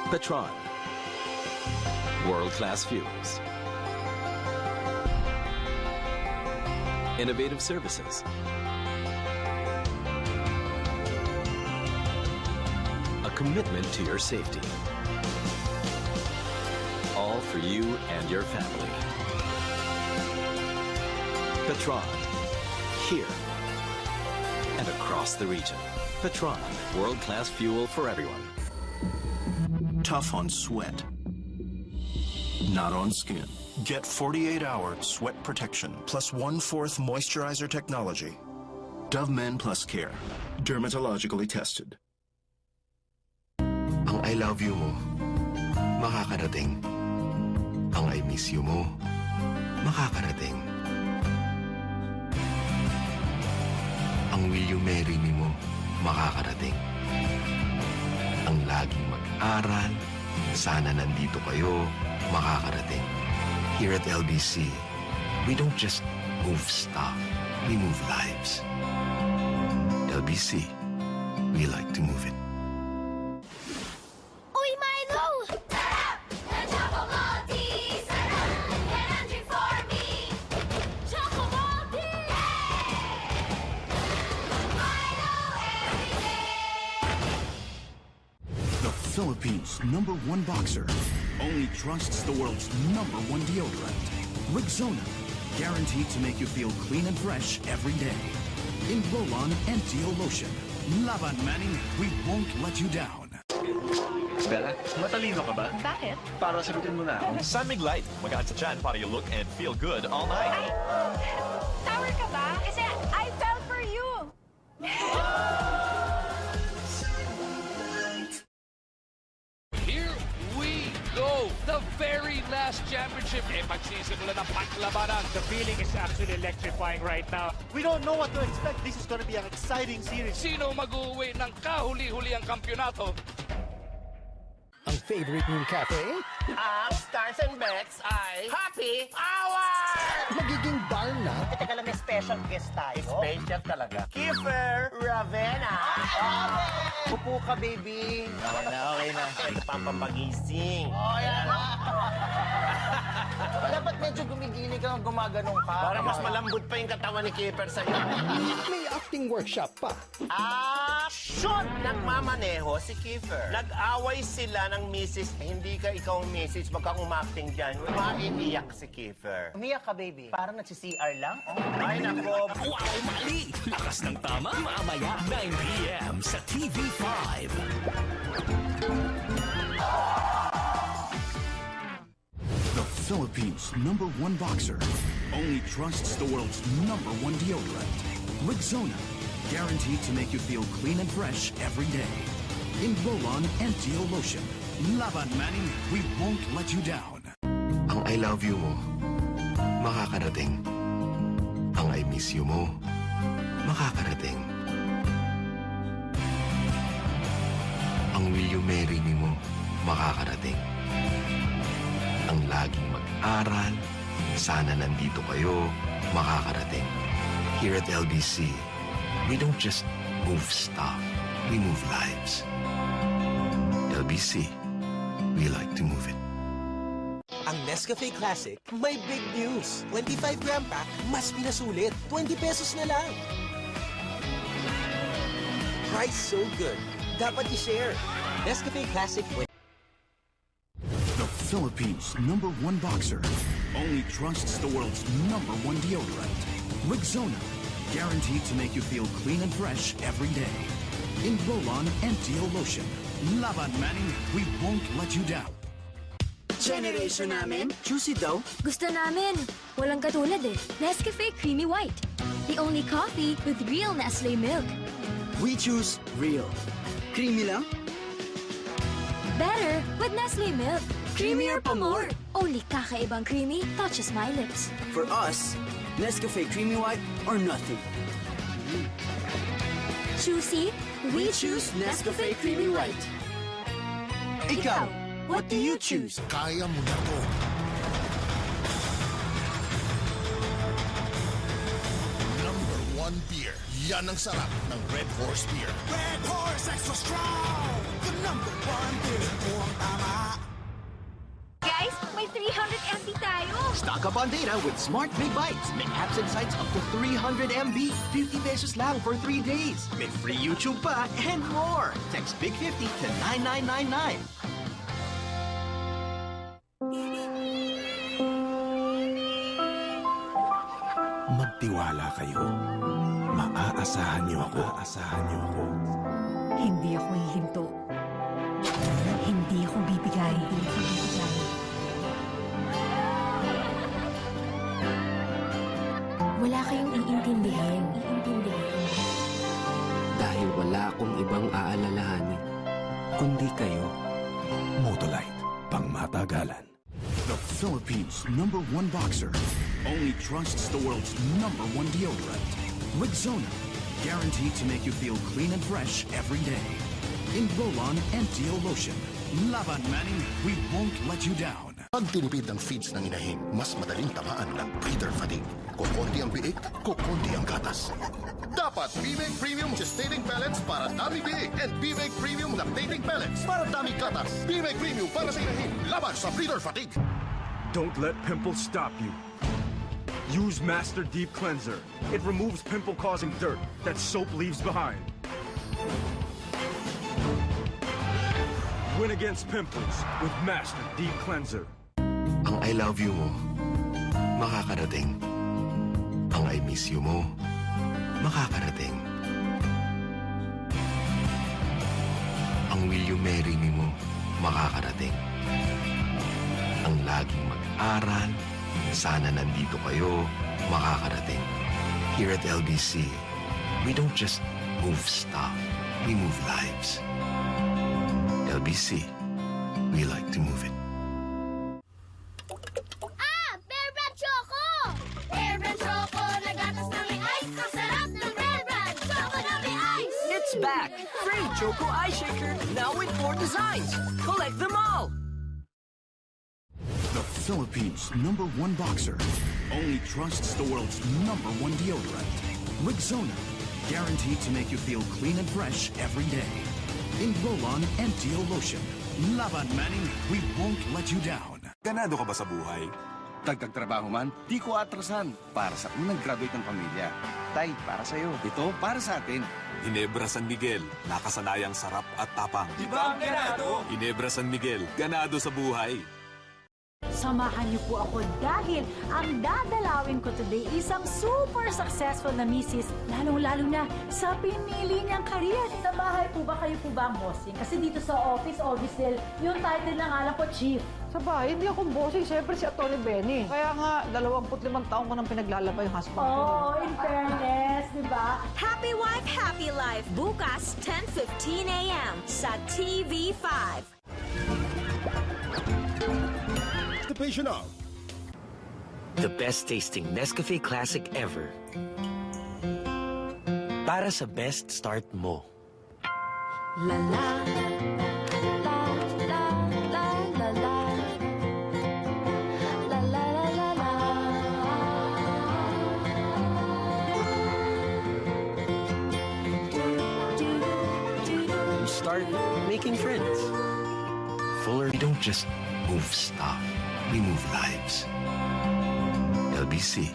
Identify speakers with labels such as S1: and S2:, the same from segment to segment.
S1: Petron. World-class fuels. Innovative services. A commitment to your safety. All for you and your family. Petron. Here and across the region. Petron. World-class fuel for everyone.
S2: Tough on sweat. Not on skin. Get 48-hour sweat protection plus 1/4 moisturizer technology. Dove Men Plus Care. Dermatologically tested.
S3: Ang I love you mo, makakarating. Ang I miss you mo, makakarating. Ang will you marry me mo, makakarating. Ang laging mag-aral, sana nandito kayo, makakarating. Here at LBC, we don't just move stuff, we move lives. LBC, we like to move it.
S4: Uy, Milo! Sarap! The Choco Maltese! Sarap! Energy for me! Choco Maltese! Milo every day!
S5: The Philippines' #1 boxer only trusts the world's #1 deodorant. Rexona, guaranteed to make you feel clean and fresh every day. In roll-on and Deo lotion. Laban Manning, we won't let you down.
S6: Bella, matalino ka ba?
S7: Bakit?
S6: Para sagutin mo na ako.
S8: Sunmig Light. Magaan sa tiyan para you look and feel good all night.
S7: Ay, sour ka ba? Kasi I fell for you.
S9: Here we go! The very last championship. Pagsisimula ng paglabanan.
S10: The feeling is actually electrifying right now. We don't know what to expect. This is going to be an exciting series.
S9: Sino mag-uwi ng kahuli-huli ang kampyonato?
S11: Ang favorite niyong cafe?
S12: Ang Stars and Bets ay Happy Hour!
S11: Magiging bar na?
S12: Teka lang, may special guest tayo. Special talaga. Kiefer Ravena. Upo ka, baby. Okay na. Ito pang pampagising. Yan. Dapat medyo gumigiling ka, gumaganong ka. Para mas malambot pa yung katawan ni Kiefer sa'yo.
S11: May acting workshop pa.
S12: Action! Nagmamaneho si Kiefer. Nag-away sila ng misis. Hindi ka ikaw ang misis. Wag kang umacting dyan. Maiiyak si Kiefer. Umiyak ka, baby. Parang nagsi-CR lang. Ay, nako.
S13: Wow, mali! Lakas ng tama, mamaya 9 p.m. sa TV5.
S5: The Philippines' #1 boxer only trusts the world's #1 deodorant. Rexona, guaranteed to make you feel clean and fresh every day. In roll-on and Deo lotion. Laban Manning, we won't let you down.
S3: Ang I love you mo, makakarating. Ang I miss you mo, makakarating. Ang will you marry me mo, makakarating. Ang laging mag-aral, sana nandito kayo, makakarating. Here at LBC, we don't just move stuff, we move lives. LBC, we like to move it.
S14: Ang Nescafe Classic, may big news. 25-gram pack, mas pinasulit. 20 pesos na lang. Price so good. Dapat i-share. Nescafe Classic.
S5: The Philippines' #1 boxer only trusts the world's #1 deodorant. Rexona, guaranteed to make you feel clean and fresh every day. In roll-on and Deo lotion. Laban Manning, we won't let you down.
S15: Generation namin, juicy daw.
S4: Gusto namin. Walang katulad eh. Nescafe Creamy White. The only coffee with real Nestle milk.
S15: We choose real. Creamy lang?
S4: Better with Nestle milk. Creamier pa more. Only kakaibang creamy touches my lips.
S15: For us, Nescafe Creamy White or nothing.
S4: Choosy, we choose Nescafe Creamy White.
S15: Ikaw, what do you choose?
S11: Kaya mo na to. #1 beer. Yan ang sarap ng Red Horse Beer.
S16: Red Horse Extra Strong! The #1 beer. Ito ang tama
S14: Stock up on data with Smart Big Bites. May apps and sites up to 300 MB. 50 pesos lang for 3 days. May free YouTube pa and more. Text Big 50 to 9999.
S5: Magtiwala kayo. Maaasahan niyo ako.
S16: Hindi ako hihinto. Hindi ako bibigay.
S17: Wala kayong iintindihin.
S18: Dahil wala akong ibang aalalahanin, kundi kayo.
S5: Motolite, pangmatagalan. The Philippines' #1 boxer only trusts the world's #1 deodorant. Rexona, guaranteed to make you feel clean and fresh every day. In roll-on and Deo lotion. Laban Manning, we won't let you down.
S11: Pag tinipid ng feeds ng inahin, mas madaling tamaan ng breeder fatigue. Kukunti ang biik, kukunti ang gatas. Dapat B-Make Premium Gestating Pellets para dami biik and B-Make Premium Lactating Pellets para dami gatas. B-Make Premium para sa inahin, laban sa breeder fatigue.
S19: Don't let pimples stop you. Use Master Deep Cleanser. It removes pimple-causing dirt that soap leaves behind. Win against pimples with Master Deep Cleanser.
S3: Ang I love you mo, makakarating. Ang I miss you mo, makakarating. Ang will you marry me mo, makakarating. Ang laging mag-aral, sana nandito kayo, makakarating. Here at LBC, we don't just move stuff, we move lives. LBC, we like to move it.
S4: Bear Brand Choco! Bear Brand Choco, nagatas na may ice. Ang sarap ng Bear Brand Choco na may ice!
S13: It's back! Free Choco Ice Shaker, now with 4 designs. Collect them all!
S5: The Philippines' #1 boxer only trusts the world's #1 deodorant. Rexona, guaranteed to make you feel clean and fresh every day. In roll-on and Deo lotion. Laban Manning, we won't let you down.
S20: Ganado ka ba sa buhay? Dagdag trabaho man, di ko atrasan. Para sa unang graduate ng pamilya. Tay, para sa'yo. Ito, para sa atin.
S8: Ginebra San Miguel, nakasanayang sarap at tapang.
S13: Di ba ang ganado?
S8: Ginebra San Miguel, ganado sa buhay.
S16: Samahan niyo po ako dahil ang dadalawin ko today isang super successful na misis, lalong-lalo na sa pinili niyang career. Sa bahay po ba kayo po ba ang bossing? Kasi dito sa office, obviously, yung title lang alam ko, chief.
S21: Sa bahay, hindi akong bossing. Siyempre si Atty. Benny. Kaya nga, 25 taong ko nang pinaglalaba yung husband ko.
S16: Oh, in fairness, di ba?
S22: Happy Wife, Happy Life. Bukas, 10:15 a.m. sa TV5.
S13: Of the best tasting Nescafe Classic ever. Para sa best start mo.
S16: La la la la la la la la la la la.
S13: You start making friends.
S3: Fuller, we don't just move stuff, we move lives. LBC,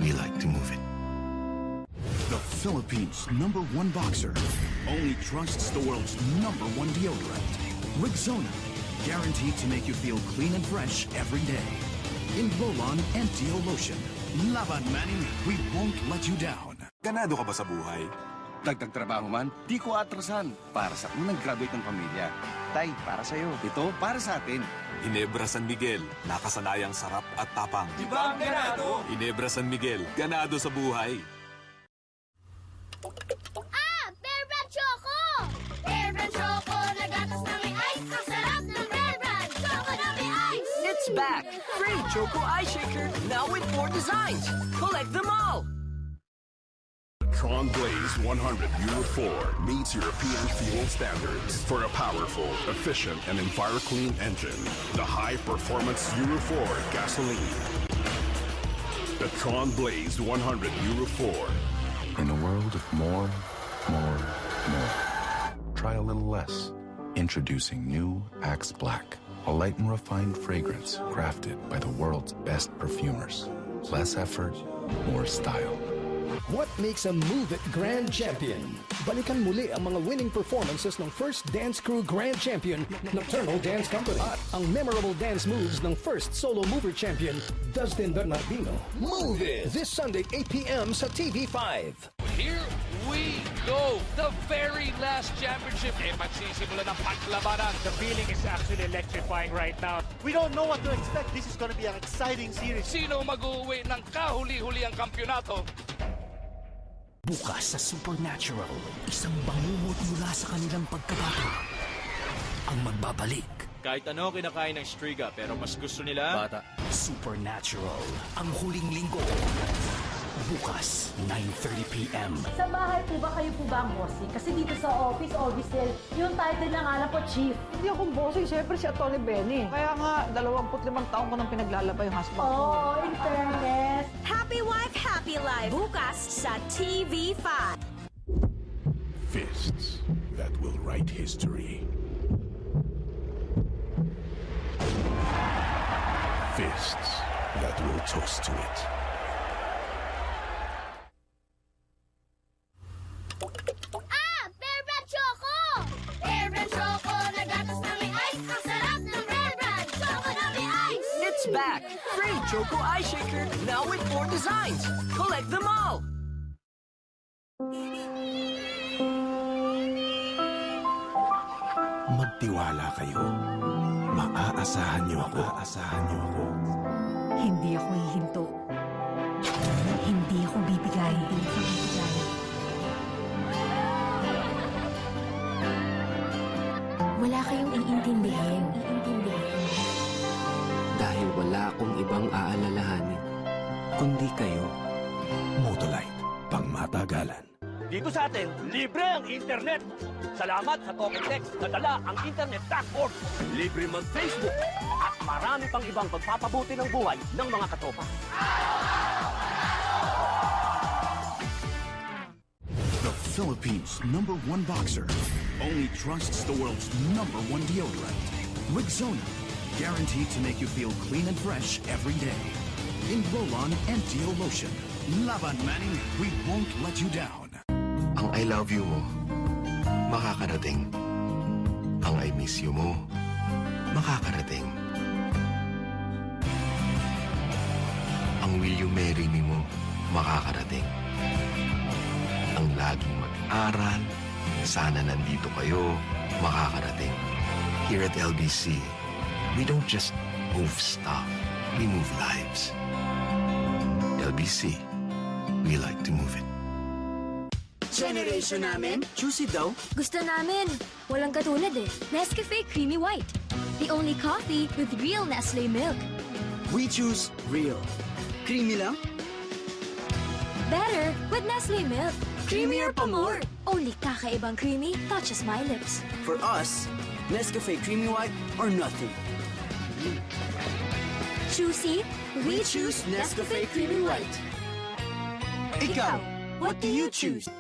S3: we like to move it.
S5: The Philippines' #1 boxer only trusts the world's #1 deodorant. Rexona, guaranteed to make you feel clean and fresh every day. In roll-on and Deo lotion. Laban Manning, we won't let you down.
S20: Ganado ka ba sa buhay? Dagdag trabaho man, di ko atrasan. Para sa unang graduate ng pamilya. Tay, para sa'yo. Ito, para sa atin.
S8: Ginebra San Miguel, nakasanayang sarap at tapang.
S13: Di ba ang ganado?
S8: Ginebra San Miguel, ganado sa buhay.
S4: Bear Brand Choco! Bear Brand Choco, nagatas na may ice. Ang sarap ng Bear Brand Choco na may ice!
S13: It's back! Free Choco Ice Shaker, now with 4 designs. Collect them all!
S23: Tron Blaze 100 Euro 4 meets European fuel standards for a powerful, efficient, and enviro-clean engine. The high-performance Euro 4 gasoline. The Tron Blaze 100 Euro 4.
S24: In a world of more, try a little less. Introducing new Axe Black.
S1: A light and refined fragrance crafted by the world's best perfumers. Less effort, more style.
S2: What makes a Move It Grand Champion? Balikan muli ang mga winning performances ng first dance crew Grand Champion, Nocturnal Dance Company. At ang memorable dance moves ng first solo mover champion, Dustin Bernardino. Move It! This Sunday, 8 p.m. sa TV5.
S9: Here we go! The very last championship. Magsisimula ng paglabanan.
S10: The feeling is actually electrifying right now. We don't know what to expect. This is going to be an exciting series.
S9: Sino mag-uwi ng kahuli-huli ang kampyonato?
S6: Bukas sa Supernatural, isang bangungot mula sa kanilang pagkabata ang magbabalik.
S8: Kahit ano kinakain ng Striga, pero mas gusto nila...
S6: Bata. Supernatural, ang huling linggo. Bukas, 9:30 p.m.
S16: Sa bahay po ba kayo po ba ang bossing? Kasi dito sa office, Ovistel, yung title lang alam ko, Chief.
S21: Hindi akong bossing, siyempre si Atty. Benny. Kaya nga, 25 taon ko nang pinaglalaba yung husband ko.
S16: Oh, in fairness.
S22: Happy Wife, Happy Life. Bukas sa TV5.
S23: Fists that will write history. Fists that will toast to it.
S4: Bear Brand Choco! Bear Brand Choco, nagatas na may ice. Ang sarap ng Bear Brand Choco na may ice!
S13: It's back! Free Choco Ice Shaker, now with 4 designs. Collect them all!
S5: Magtiwala kayo. Maaasahan niyo ako.
S16: Hindi ako hihinto. Hindi ako bibigay.
S17: Wala kayong iintindihin.
S18: Dahil wala akong ibang aalalahanin, kundi kayo.
S5: Motolite, pangmatagalan.
S24: Dito sa atin, libre ang internet. Salamat sa Toketex na dala ang internet dashboard. Libre mag-Facebook. At marami pang ibang pagpapabuti ng buhay ng mga katropa.
S5: The Philippines' #1 boxer only trusts the world's #1 deodorant. Rexona, guaranteed to make you feel clean and fresh every day. In roll-on and deo lotion. Laban Manning, we won't let you down.
S3: Ang I love you mo, makakarating. Ang I miss you mo, makakarating. Ang will you marry me mo, makakarating. Ang laging mag-aral, sana nandito kayo, makakarating. Here at LBC, we don't just move stuff, we move lives. LBC, we like to move it.
S13: Generation namin, juicy daw.
S17: Gusto namin. Walang katulad eh. Nescafe Creamy White. The only coffee with real Nestle milk.
S14: We choose real. Creamy lang?
S17: Better with Nestle milk. Creamier pa more. Only kakaibang creamy touches my lips.
S14: For us, Nescafe Creamy White or nothing.
S17: Juicy, we choose Nescafe Creamy White.
S14: Ikaw, what do you choose?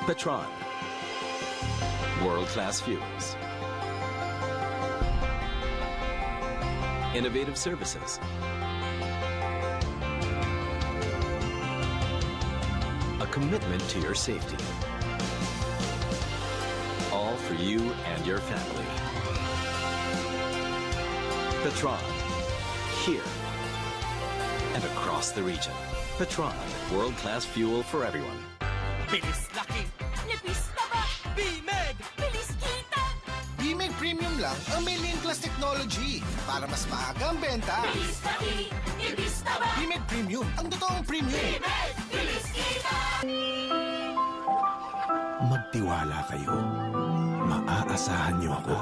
S8: Petron. World-class fuels. Innovative services. A commitment to your safety. All for you and your family. Petron. Here and across the region. Petron. World-class fuel for everyone.
S24: Bilis laki.
S13: Nipis taba. B-Med.
S24: Bilis kita.
S25: B-Med Premium lang ang may linkless technology para mas maaga ang benta.
S4: Bilis laki, ibis taba.
S25: B-Med Premium, ang totoong premium.
S4: B-Med, bilis kita.
S5: Magtiwala kayo. Maaasahan niyo ako.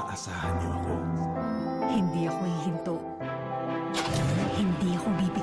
S16: Hindi ako hihinto. Hindi ako bibigay.